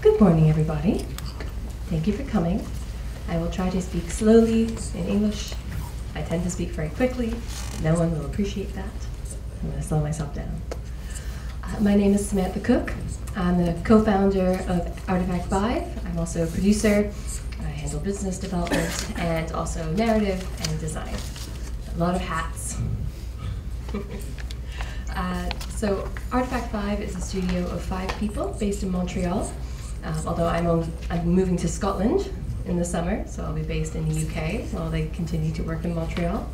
Good morning, everybody. Thank you for coming. I will try to speak slowly in English. I tend to speak very quickly. No one will appreciate that. I'm going to slow myself down. My name is Samantha Cook. I'm the co-founder of Artifact 5. I'm also a producer. I handle business development and also narrative and design. A lot of hats. So Artifact 5 is a studio of 5 people based in Montreal. Although I'm moving to Scotland in the summer, so I'll be based in the UK while they continue to work in Montreal.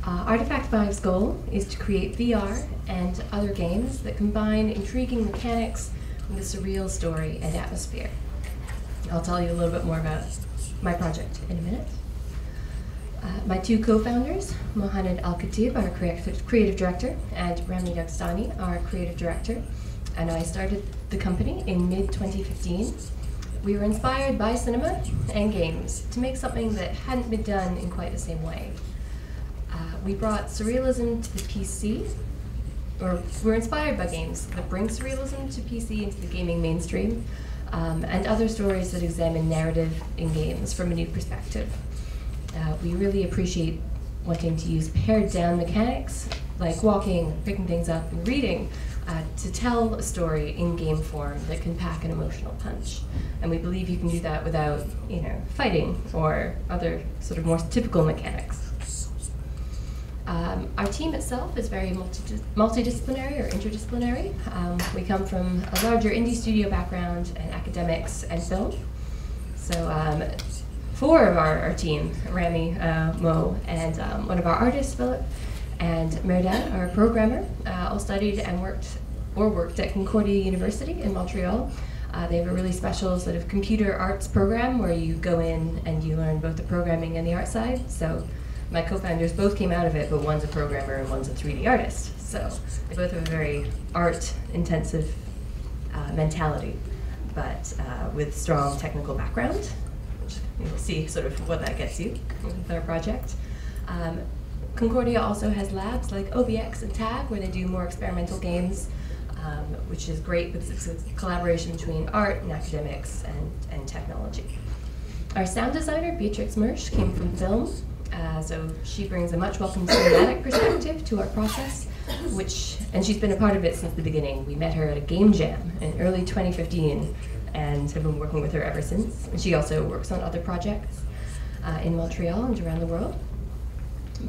Artifact 5's goal is to create VR and other games that combine intriguing mechanics with a surreal story and atmosphere. I'll tell you a little bit more about my project in a minute. My 2 co-founders, Mohamed Al-Khatib, our creative director, and Rami Dagstani, our creative director, and I started the company in mid-2015. We were inspired by cinema and games to make something that hadn't been done in quite the same way. We brought surrealism to the PC, or we're inspired by games that bring surrealism to PC into the gaming mainstream, and other stories that examine narrative in games from a new perspective. We really appreciate wanting to use pared down mechanics, like walking, picking things up, and reading, to tell a story in game form that can pack an emotional punch. And we believe you can do that without, fighting or other sort of more typical mechanics. Our team itself is very multidisciplinary or interdisciplinary. We come from a larger indie studio background and academics and film. So 4 of our team, Rami, Mo, and one of our artists, Philip, and Merda, our programmer, all studied and worked at Concordia University in Montreal. They have a really special sort of computer arts program where you go in and you learn both the programming and the art side. So my co-founders both came out of it, but one's a programmer and one's a 3D artist. So they both have a very art-intensive mentality, but with strong technical background, which you'll see sort of what that gets you with our project. Concordia also has labs like OBX and TAG where they do more experimental games, which is great because it's a collaboration between art and academics and technology. Our sound designer, Beatrix Mersch, came from film, so she brings a much welcome cinematic perspective to our process, and she's been a part of it since the beginning. We met her at a game jam in early 2015 and have been working with her ever since. And she also works on other projects in Montreal and around the world.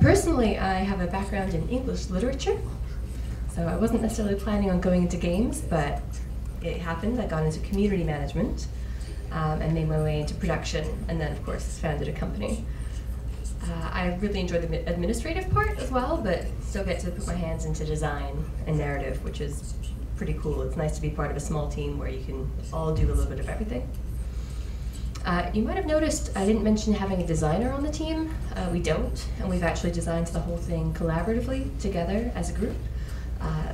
Personally, I have a background in English literature, so I wasn't necessarily planning on going into games, but it happened. I got into community management and made my way into production, and then, of course, founded a company. I really enjoy the administrative part as well, but still get to put my hands into design and narrative, which is pretty cool. It's nice to be part of a small team where you can all do a little bit of everything. You might have noticed I didn't mention having a designer on the team. We don't, and we've actually designed the whole thing collaboratively together as a group,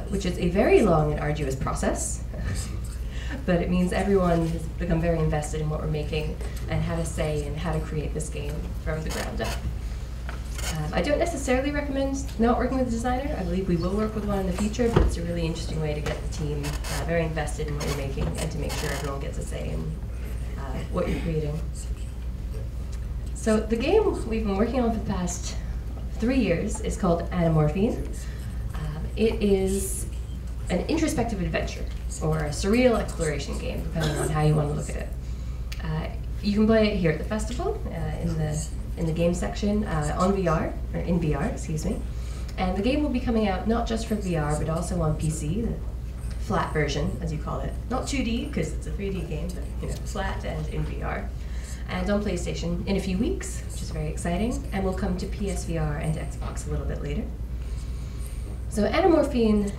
which is a very long and arduous process. But it means everyone has become very invested in what we're making and had a say in how to create this game from the ground up. I don't necessarily recommend not working with a designer. I believe we will work with one in the future, but it's a really interesting way to get the team very invested in what you're making and to make sure everyone gets a say in what you're creating. So the game we've been working on for the past 3 years is called Anamorphine. It is an introspective adventure, or a surreal exploration game, depending on how you want to look at it. You can play it here at the festival, in the game section, on VR, or in VR, excuse me. And the game will be coming out not just for VR, but also on PC, the flat version, as you call it. Not 2D, because it's a 3D game, but flat and in VR. And on PlayStation in a few weeks, which is very exciting, and will come to PSVR and Xbox a little bit later. So Anamorphine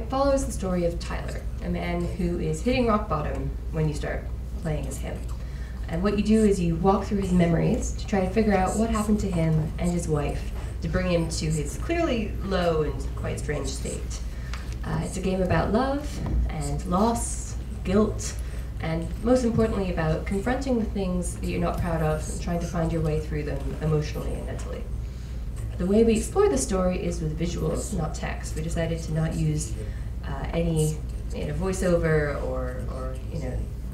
follows the story of Tyler, a man who is hitting rock bottom when you start playing as him. And what you do is you walk through his memories to try to figure out what happened to him and his wife to bring him to his clearly low and quite strange state. It's a game about love and loss, guilt, and most importantly about confronting the things that you're not proud of and trying to find your way through them emotionally and mentally. The way we explore the story is with visuals, not text. We decided to not use any voiceover or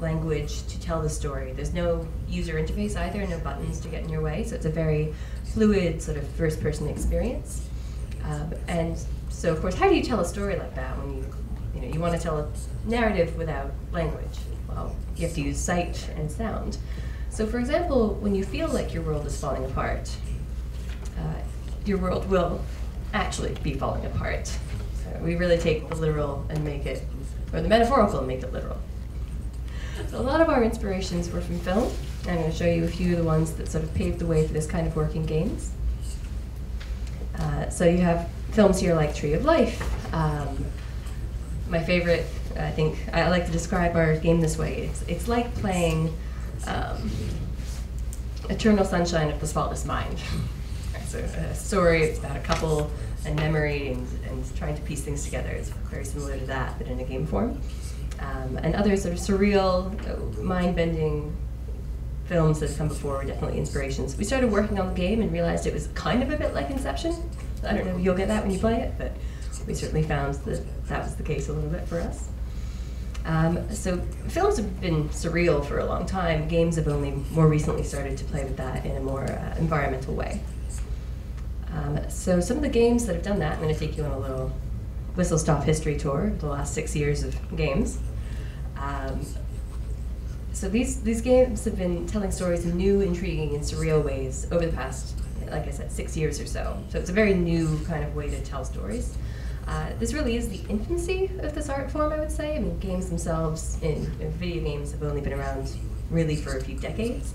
language to tell the story. There's no user interface either, no buttons to get in your way, so it's a very fluid sort of first-person experience. And so, of course, how do you tell a story like that when you want to tell a narrative without language? Well, you have to use sight and sound. So, for example, when you feel like your world is falling apart, your world will actually be falling apart. So we really take the literal and make it, or the metaphorical and make it literal. So a lot of our inspirations were from film. I'm going to show you a few of the ones that sort of paved the way for this kind of work in games. So you have films here like Tree of Life. My favorite, I think, I like to describe our game this way. It's like playing Eternal Sunshine of the Spotless Mind. So a story, it's about a couple and memory and trying to piece things together. It's very similar to that, but in a game form. And other sort of surreal, mind-bending films that have come before were definitely inspirations. We started working on the game and realized it was kind of a bit like Inception. I don't know if you'll get that when you play it, but we certainly found that that was the case a little bit for us. So films have been surreal for a long time. Games have only more recently started to play with that in a more environmental way. So some of the games that have done that, I'm going to take you on a little whistle-stop history tour of the last 6 years of games. So these games have been telling stories in new, intriguing, and surreal ways over the past, like I said, 6 years or so. So it's a very new kind of way to tell stories. This really is the infancy of this art form, I would say. I mean, games themselves in video games have only been around really for a few decades.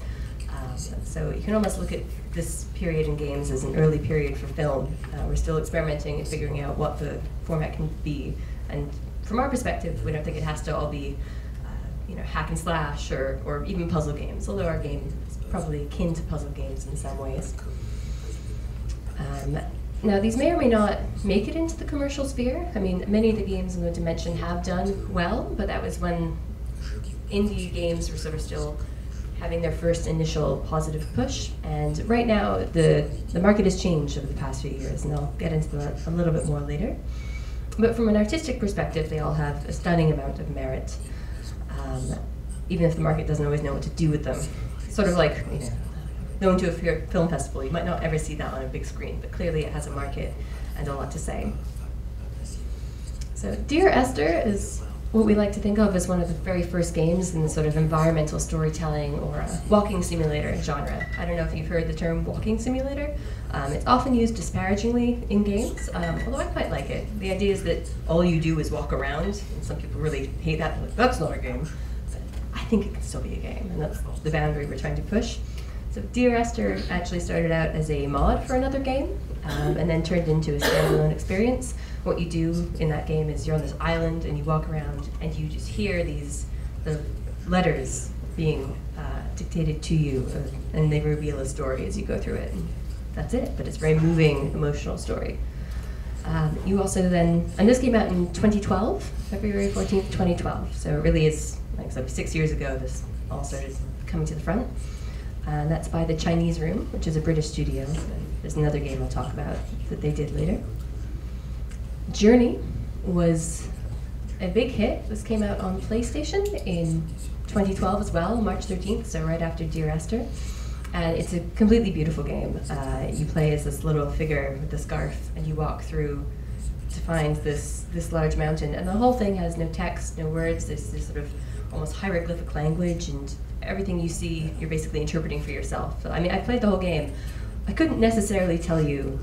So you can almost look at this period in games as an early period for film. We're still experimenting and figuring out what the format can be. And from our perspective, we don't think it has to all be hack and slash or even puzzle games, although our game is probably akin to puzzle games in some ways. Now, these may or may not make it into the commercial sphere. I mean, many of the games I'm going to mention have done well, but that was when indie games were sort of still having their first initial positive push. And right now, the market has changed over the past few years, and I'll get into that a little bit more later. But from an artistic perspective, they all have a stunning amount of merit, even if the market doesn't always know what to do with them. Sort of like, going to a film festival, you might not ever see that on a big screen, but clearly it has a market and a lot to say. So Dear Esther is what we like to think of as one of the very first games in the sort of environmental storytelling or walking simulator genre. I don't know if you've heard the term walking simulator. It's often used disparagingly in games, although I quite like it. The idea is that all you do is walk around, and some people really hate that, like, that's not a game. But I think it can still be a game, and that's the boundary we're trying to push. So Dear Esther actually started out as a mod for another game, and then turned into a standalone experience. What you do in that game is you're on this island and you walk around and you just hear the letters being dictated to you, and they reveal a story as you go through it. And that's it, but it's a very moving, emotional story. You also then, and this came out in 2012, February 14th, 2012. So it really is, like I said, 6 years ago this all started coming to the front. And that's by the Chinese Room, which is a British studio. There's another game I'll talk about that they did later. Journey was a big hit. This came out on PlayStation in 2012 as well, March 13th, so right after Dear Esther. And it's a completely beautiful game. You play as this little figure with the scarf, and you walk through to find this large mountain. And the whole thing has no text, no words. There's this sort of almost hieroglyphic language, and everything you see, you're basically interpreting for yourself. So, I mean, I played the whole game. I couldn't necessarily tell you,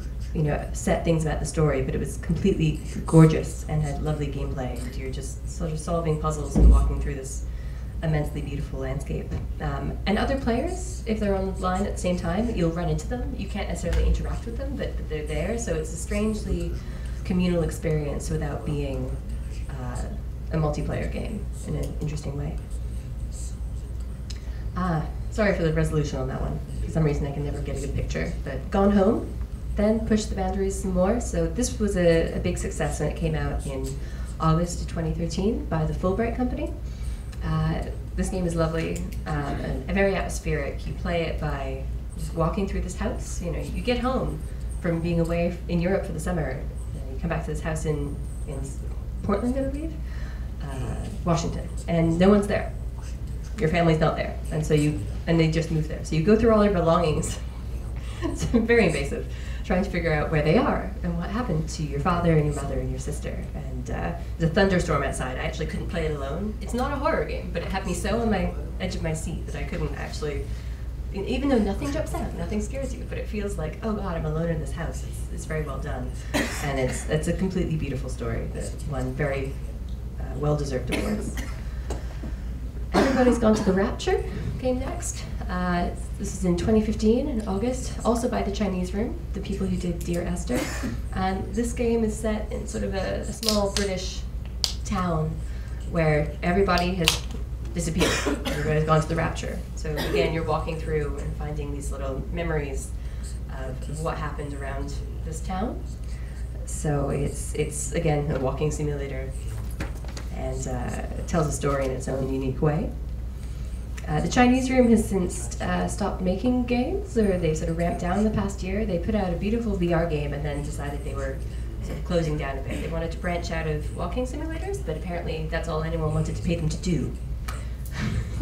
set things about the story, but it was completely gorgeous and had lovely gameplay. And you're just sort of solving puzzles and walking through this immensely beautiful landscape. And other players, if they're online at the same time, you'll run into them. You can't necessarily interact with them, but they're there. So it's a strangely communal experience without being a multiplayer game in an interesting way. Sorry for the resolution on that one. For some reason I can never get a good picture. But Gone Home then pushed the boundaries some more. So this was a big success when it came out in August of 2013 by the Fulbright Company. This game is lovely and very atmospheric. You play it by just walking through this house. You get home from being away in Europe for the summer. You come back to this house in Portland, I believe, Washington, and no one's there. your family's not there, and so they just moved there. So you go through all your belongings. It's very invasive, trying to figure out where they are and what happened to your father and your mother and your sister. And there's a thunderstorm outside. I actually couldn't play it alone. It's not a horror game, but it had me so on my edge of my seat that I couldn't actually, even though nothing jumps out, nothing scares you, but it feels like, oh God, I'm alone in this house. It's very well done. And it's a completely beautiful story that won very well-deserved awards. Everybody's Gone to the Rapture came next. This is in 2015 in August, also by the Chinese Room, the people who did Dear Esther. And this game is set in sort of a small British town where everybody has disappeared. Everybody's gone to the rapture. So again, you're walking through and finding these little memories of what happened around this town. So it's again, a walking simulator, and it tells a story in its own unique way. The Chinese Room has since stopped making games, or they sort of ramped down the past year. They put out a beautiful VR game and then decided they were sort of closing down a bit. They wanted to branch out of walking simulators, but apparently that's all anyone wanted to pay them to do.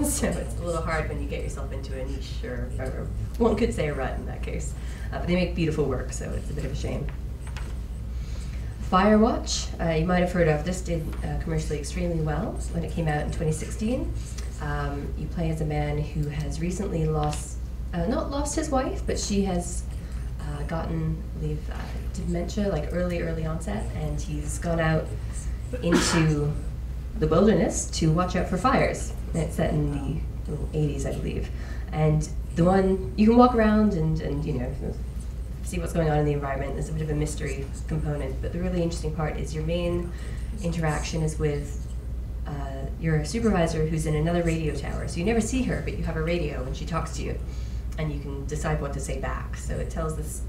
So it's a little hard when you get yourself into a niche, or one could say a rut in that case. But they make beautiful work, so it's a bit of a shame. Firewatch, you might have heard of. This did commercially extremely well when it came out in 2016. You play as a man who has recently not lost his wife, but she has gotten, I believe, dementia, like early onset, and he's gone out into the wilderness to watch out for fires. And it's set in the 80s, I believe. And the one, you can walk around and you know, see what's going on in the environment. There's a bit of a mystery component, but the really interesting part is your main interaction is with your supervisor who's in another radio tower. So you never see her, but you have a radio and she talks to you, and you can decide what to say back. So it tells this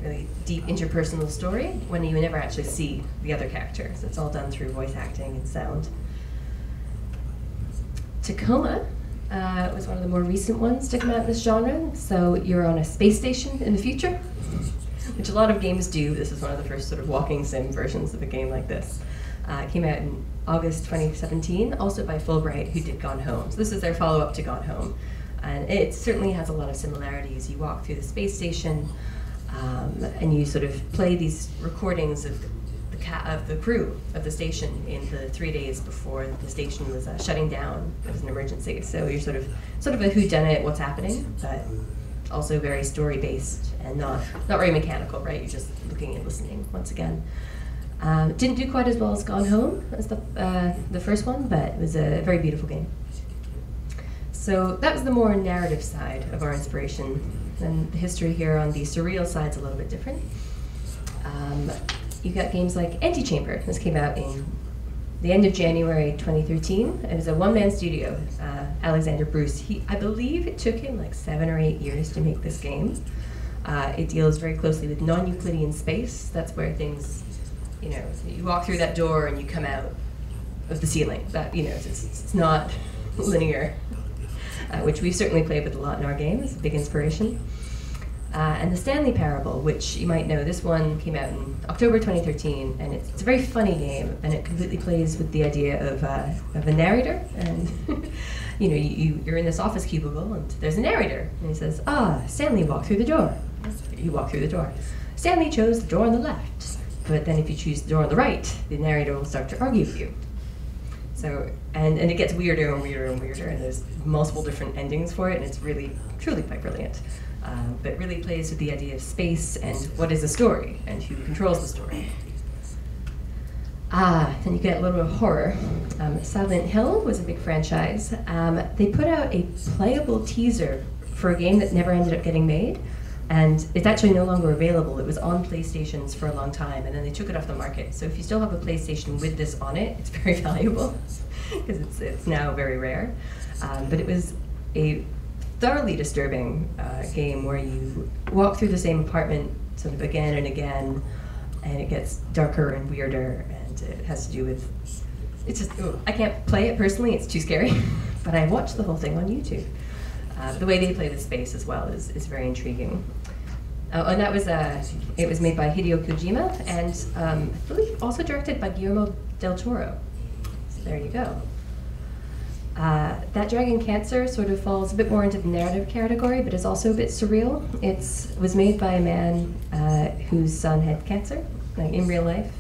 really deep interpersonal story when you never actually see the other character. So it's all done through voice acting and sound. Tacoma was one of the more recent ones to come out in this genre. So you're on a space station in the future, which a lot of games do. This is one of the first sort of walking sim versions of a game like this. It came out in August 2017, also by Fulbright, who did Gone Home. So this is their follow-up to Gone Home. And it certainly has a lot of similarities. You walk through the space station, and you sort of play these recordings of the crew of the station in the 3 days before the station was shutting down. It was an emergency. So you're sort of a whodunit, what's happening, but also very story-based and not very mechanical, right? You're just looking and listening once again. Didn't do quite as well as Gone Home as the first one, but it was a very beautiful game. So that was the more narrative side of our inspiration. And the history here on the surreal side's a little bit different. You got games like Antechamber. This came out in the end of January 2013. It was a one-man studio, Alexander Bruce. I believe it took him like 7 or 8 years to make this game. It deals very closely with non-Euclidean space. That's where things, you know, you walk through that door and you come out of the ceiling. That, you know, it's not linear, which we've certainly played with a lot in our game. It's a big inspiration. And the Stanley Parable, which you might know, this one came out in October 2013, and it's a very funny game, and it completely plays with the idea of a narrator. And you know, you're in this office cubicle, and there's a narrator, and he says, Stanley walked through the door. You walk through the door. Stanley chose the door on the left, but then if you choose the door on the right, the narrator will start to argue with you. So, and it gets weirder and weirder and weirder, and there's multiple different endings for it, and it's really, truly quite brilliant. But really plays with the idea of space and what is a story and who controls the story. Then you get a little bit of horror. Silent Hill was a big franchise. They put out a playable teaser for a game that never ended up getting made, and it's actually no longer available. It was on PlayStations for a long time, and then they took it off the market. So if you still have a PlayStation with this on it, it's very valuable, because it's now very rare. But it was a thoroughly disturbing game where you walk through the same apartment sort of again and again, and it gets darker and weirder, and it has to do with, it's just, I can't play it personally, it's too scary, but I watched the whole thing on YouTube. The way they play with space as well is very intriguing. And that was, it was made by Hideo Kojima, and I believe also directed by Guillermo del Toro. So there you go. That Dragon Cancer sort of falls a bit more into the narrative category, but is also a bit surreal. It was made by a man whose son had cancer, like in real life,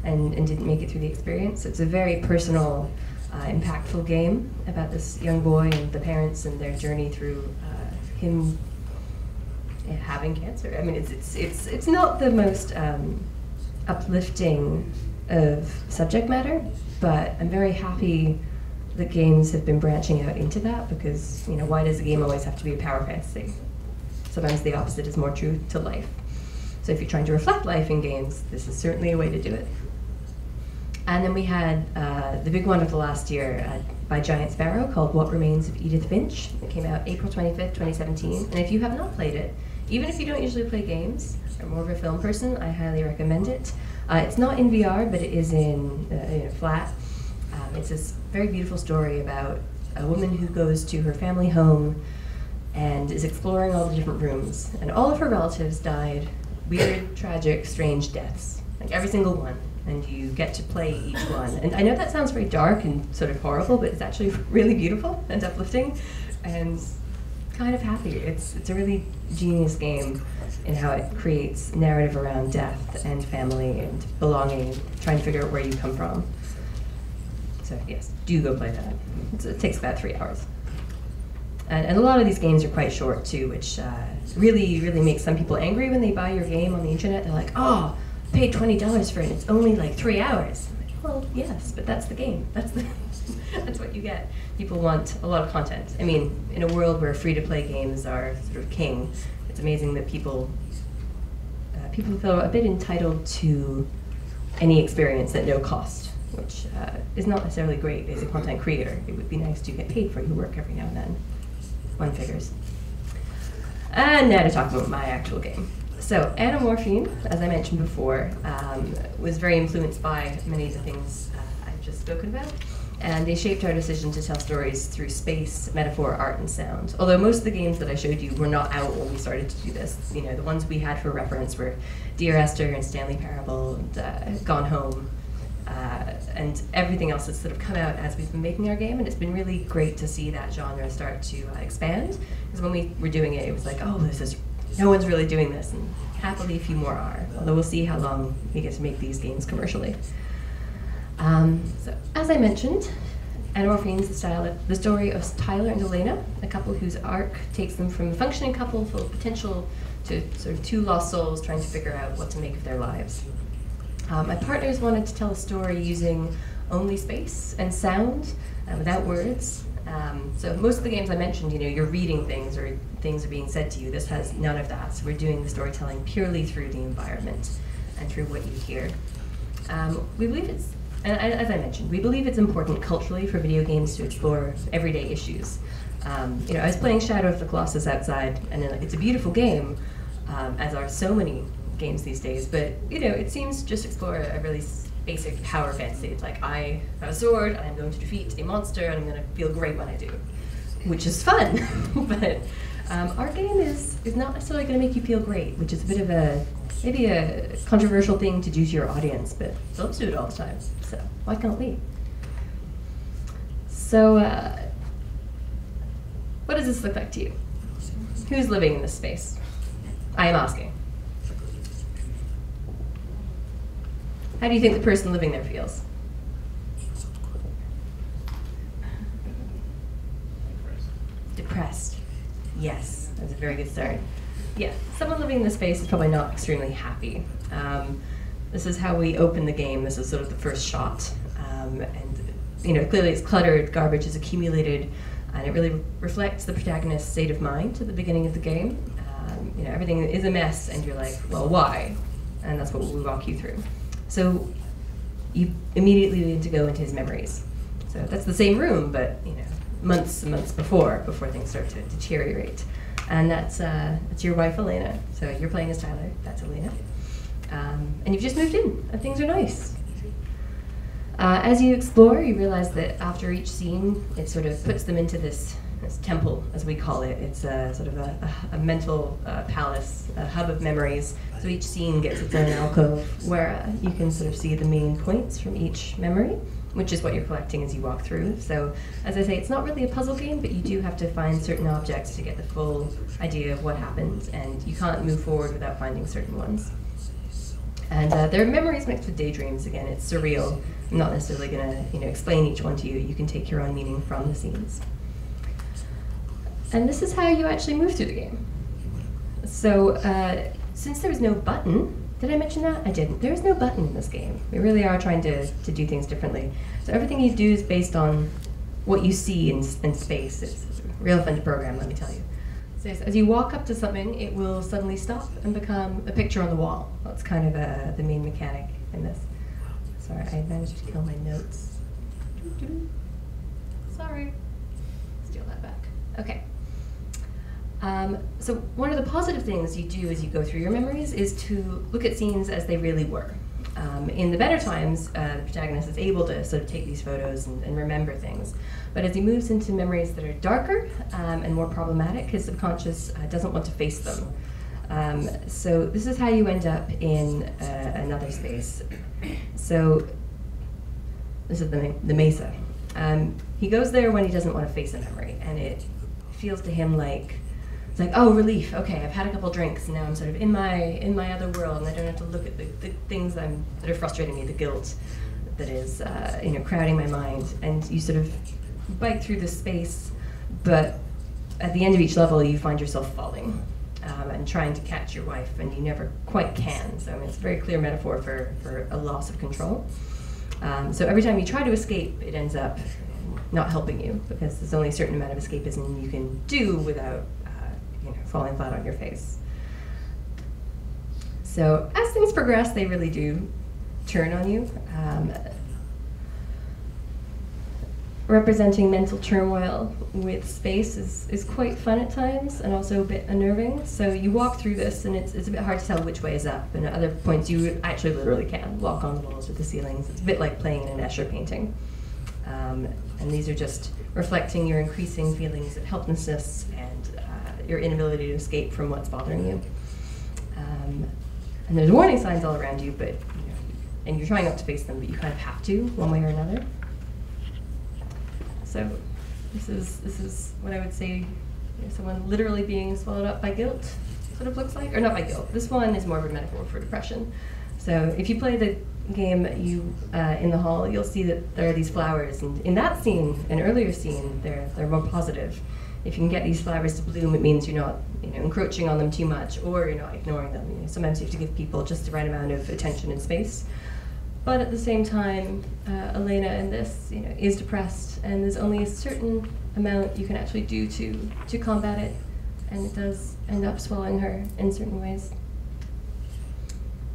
and didn't make it through the experience. It's a very personal, impactful game about this young boy and the parents and their journey through him having cancer. I mean, it's not the most uplifting of subject matter, but I'm very happy that games have been branching out into that, because, you know, why does a game always have to be a power fantasy? Sometimes the opposite is more true to life. So if you're trying to reflect life in games, this is certainly a way to do it. And then we had the big one of the last year by Giant Sparrow called What Remains of Edith Finch. It came out April 25th, 2017. And if you have not played it, even if you don't usually play games, or more of a film person, I highly recommend it. It's not in VR, but it is in flat. It's this very beautiful story about a woman who goes to her family home and is exploring all the different rooms. And all of her relatives died weird, tragic, strange deaths. Like every single one. And you get to play each one. And I know that sounds very dark and sort of horrible, but it's actually really beautiful and uplifting and kind of happy. It's a really genius game in how it creates narrative around death and family and belonging and trying to figure out where you come from. So yes, do go play that. It takes about 3 hours. And a lot of these games are quite short too, which really, really makes some people angry when they buy your game on the internet. They're like, oh, I paid $20 for it, it's only like 3 hours. I'm like, well, yes, but that's the game. That's what you get. People want a lot of content. I mean, in a world where free-to-play games are sort of king, it's amazing that people feel a bit entitled to any experience at no cost, which is not necessarily great as a content creator. It would be nice to get paid for your work every now and then. One figures. And now to talk about my actual game. So Anamorphine, as I mentioned before, was very influenced by many of the things I've just spoken about. And they shaped our decision to tell stories through space, metaphor, art, and sound. Although most of the games that I showed you were not out when we started to do this. You know, the ones we had for reference were Dear Esther and Stanley Parable and Gone Home. And everything else that's sort of come out as we've been making our game, and it's been really great to see that genre start to expand. Because when we were doing it, it was like, oh, no one's really doing this, and happily a few more are. Although we'll see how long we get to make these games commercially. So as I mentioned, Anamorphine is the story of Tyler and Elena, a couple whose arc takes them from a functioning couple full of potential to sort of two lost souls trying to figure out what to make of their lives. My partners wanted to tell a story using only space and sound, without words. So most of the games I mentioned, you know, you're reading things or things are being said to you. This has none of that. So we're doing the storytelling purely through the environment and through what you hear. We believe it's, and as I mentioned, we believe it's important culturally for video games to explore everyday issues. You know, I was playing Shadow of the Colossus outside, and it's a beautiful game, as are so many games these days, but you know, it seems to just explore a really basic power fantasy. It's like, I have a sword, and I'm going to defeat a monster, and I'm going to feel great when I do, which is fun. But our game is not necessarily going to make you feel great, which is a bit of maybe a controversial thing to do to your audience, but films do it all the time, so why can't we? So, what does this look like to you? Who's living in this space? I am asking. How do you think the person living there feels? Depressed. Yes, that's a very good start. Yeah, someone living in this space is probably not extremely happy. This is how we open the game. This is sort of the first shot. And you know, clearly it's cluttered, garbage is accumulated, and it really reflects the protagonist's state of mind at the beginning of the game. You know, everything is a mess, and you're like, well, why? And that's what we walk you through. So you immediately need to go into his memories. So that's the same room, but you know, months and months before things start to deteriorate. And that's your wife, Elena. So you're playing as Tyler, that's Elena. And you've just moved in, and things are nice. As you explore, you realize that after each scene, it sort of puts them into this temple, as we call it. It's sort of a mental palace, a hub of memories. So each scene gets its own alcove where you can sort of see the main points from each memory. which is what you're collecting as you walk through. So, as I say, it's not really a puzzle game, but you do have to find certain objects to get the full idea of what happened, and you can't move forward without finding certain ones. And there are memories mixed with daydreams. Again, it's surreal. I'm not necessarily going to explain each one to you. You can take your own meaning from the scenes. And this is how you actually move through the game. So since there was no button, did I mention that? I didn't. There is no button in this game. We really are trying to do things differently. So everything you do is based on what you see in space. It's real fun to program, let me tell you. So as you walk up to something, it will suddenly stop and become a picture on the wall. That's kind of the main mechanic in this. Sorry, I managed to kill my notes. Sorry. Steal that back. Okay. So one of the positive things you do as you go through your memories is to look at scenes as they really were. In the better times, the protagonist is able to sort of take these photos and remember things. But as he moves into memories that are darker and more problematic, his subconscious doesn't want to face them. So this is how you end up in another space. So this is the mesa. He goes there when he doesn't want to face a memory, and it feels to him like, it's like, oh, relief. Okay, I've had a couple drinks, and now I'm sort of in my other world, and I don't have to look at the things that are frustrating me, the guilt that is crowding my mind. And you sort of bike through this space, but at the end of each level, you find yourself falling and trying to catch your wife, and you never quite can. So I mean, it's a very clear metaphor for a loss of control. So every time you try to escape, it ends up not helping you, because there's only a certain amount of escapism you can do without falling flat on your face. So as things progress, they really do turn on you. Representing mental turmoil with space is quite fun at times, and also a bit unnerving. So you walk through this, and it's a bit hard to tell which way is up, and at other points you actually literally can walk on the walls or the ceilings. It's a bit like playing in an Escher painting. And these are just reflecting your increasing feelings of helplessness and your inability to escape from what's bothering you. And there's warning signs all around you, but and you're trying not to face them, but you kind of have to, one way or another. So this is what I would say someone literally being swallowed up by guilt sort of looks like, or not by guilt. This one is more of a metaphor for depression. So if you play the game in the hall, you'll see that there are these flowers, and in that scene, an earlier scene, they're more positive. If you can get these flowers to bloom, it means you're not encroaching on them too much, or you're not ignoring them. Sometimes you have to give people just the right amount of attention and space. But at the same time, Elena in this is depressed, and there's only a certain amount you can actually do to combat it, and it does end up swallowing her in certain ways.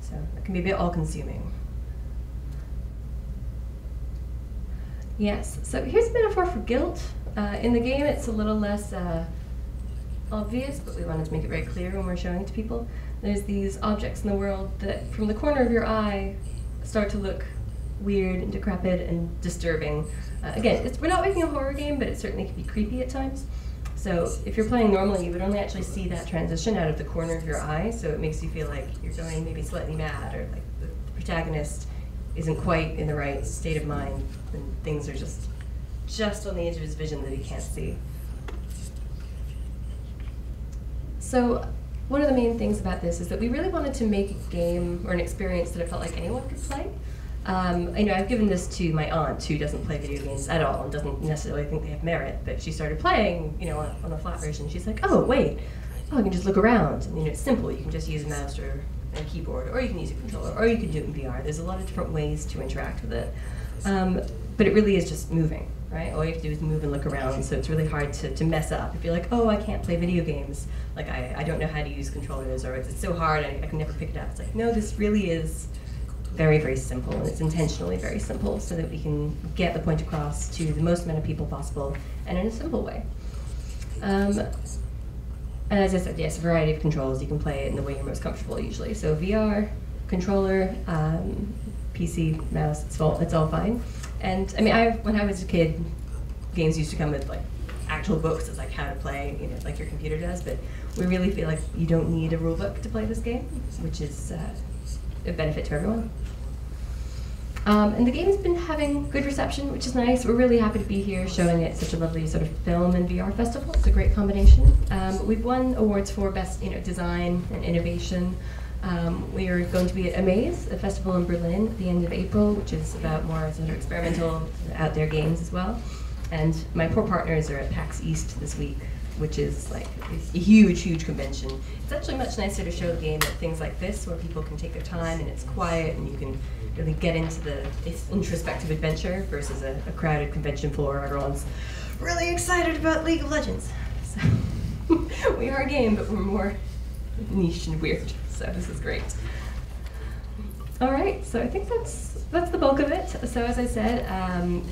So it can be a bit all-consuming. Yes, so here's a metaphor for guilt. In the game, it's a little less obvious, but we wanted to make it very clear when we're showing it to people. There's these objects in the world that, from the corner of your eye, start to look weird and decrepit and disturbing. Again, we're not making a horror game, but it certainly can be creepy at times. So if you're playing normally, you would only actually see that transition out of the corner of your eye, so it makes you feel like you're going maybe slightly mad, or like the protagonist isn't quite in the right state of mind, and things are just on the edge of his vision that he can't see. So one of the main things about this is that we really wanted to make a game or an experience that it felt like anyone could play. I've given this to my aunt, who doesn't play video games at all and doesn't necessarily think they have merit, but she started playing, on the flat version. She's like, oh, wait, I can just look around. And, it's simple. You can just use a mouse or a keyboard, or you can use a controller, or you can do it in VR. There's a lot of different ways to interact with it. But it really is just moving, right? All you have to do is move and look around, so it's really hard to mess up. If you're like, oh, I can't play video games, like I don't know how to use controllers, or it's so hard, I can never pick it up. It's like, no, this really is very, very simple, and it's intentionally very simple so that we can get the point across to the most amount of people possible, and in a simple way. And as I said, yes, a variety of controls. You can play it in the way you're most comfortable usually. So VR, controller, PC, mouse, it's all fine. And I mean, when I was a kid, games used to come with like actual books as like how to play, like your computer does. But we really feel like you don't need a rule book to play this game, which is a benefit to everyone. And the game's been having good reception, which is nice. We're really happy to be here showing it at such a lovely sort of film and VR festival. It's a great combination. We've won awards for best design and innovation. We are going to be at Amaze, a festival in Berlin at the end of April, which is about more sort of experimental out there games as well. And my poor partners are at PAX East this week, which is like a huge, huge convention. It's actually much nicer to show the game at things like this, where people can take their time and it's quiet and you can really get into the introspective adventure versus a crowded convention floor where everyone's really excited about League of Legends. So we are a game, but we're more niche and weird. So this is great. All right, so I think that's the bulk of it. So as I said,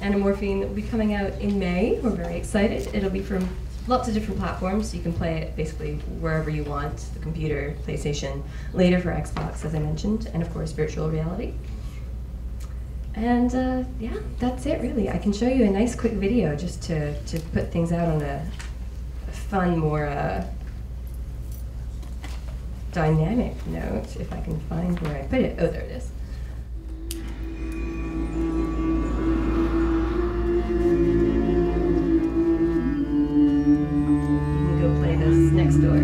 Anamorphine will be coming out in May. We're very excited. It'll be from lots of different platforms, so you can play it basically wherever you want, the computer, PlayStation, later for Xbox, as I mentioned, and of course virtual reality. And yeah, that's it really. I can show you a nice quick video just to put things out on a fun, more dynamic note, if I can find where I put it. Oh, there it is. You can go play this next door.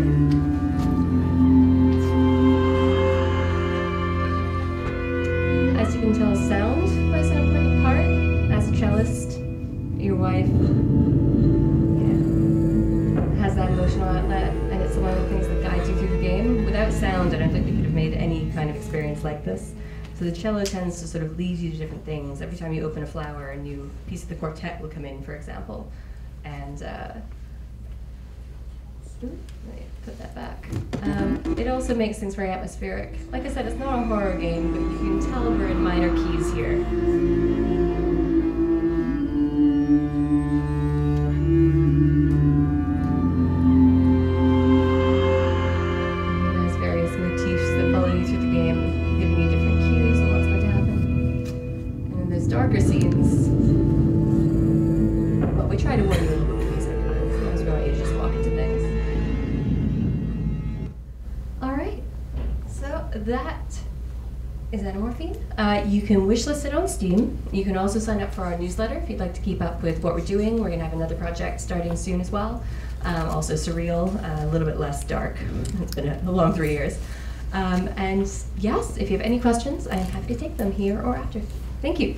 As you can tell, sound plays an important part. As a cellist, your wife has that emotional outlet, and it's one of the things that guides you through the game. Without sound, I don't think we could have made any kind of experience like this. So the cello tends to sort of lead you to different things. Every time you open a flower, a new piece of the quartet will come in, for example. And let me put that back. It also makes things very atmospheric. Like I said, it's not a horror game, but you can tell we're in minor keys here. There's various motifs that follow you through the game, giving you different cues on what's going to happen. And then there's darker scenes. Well, we try to warn you a little bit with these sometimes. Sometimes we want you to just walk into things. That is Anamorphine. You can wishlist it on Steam. You can also sign up for our newsletter if you'd like to keep up with what we're doing. We're going to have another project starting soon as well. Also surreal, a little bit less dark. It's been a long 3 years. And yes, if you have any questions, I'm happy to take them here or after. Thank you.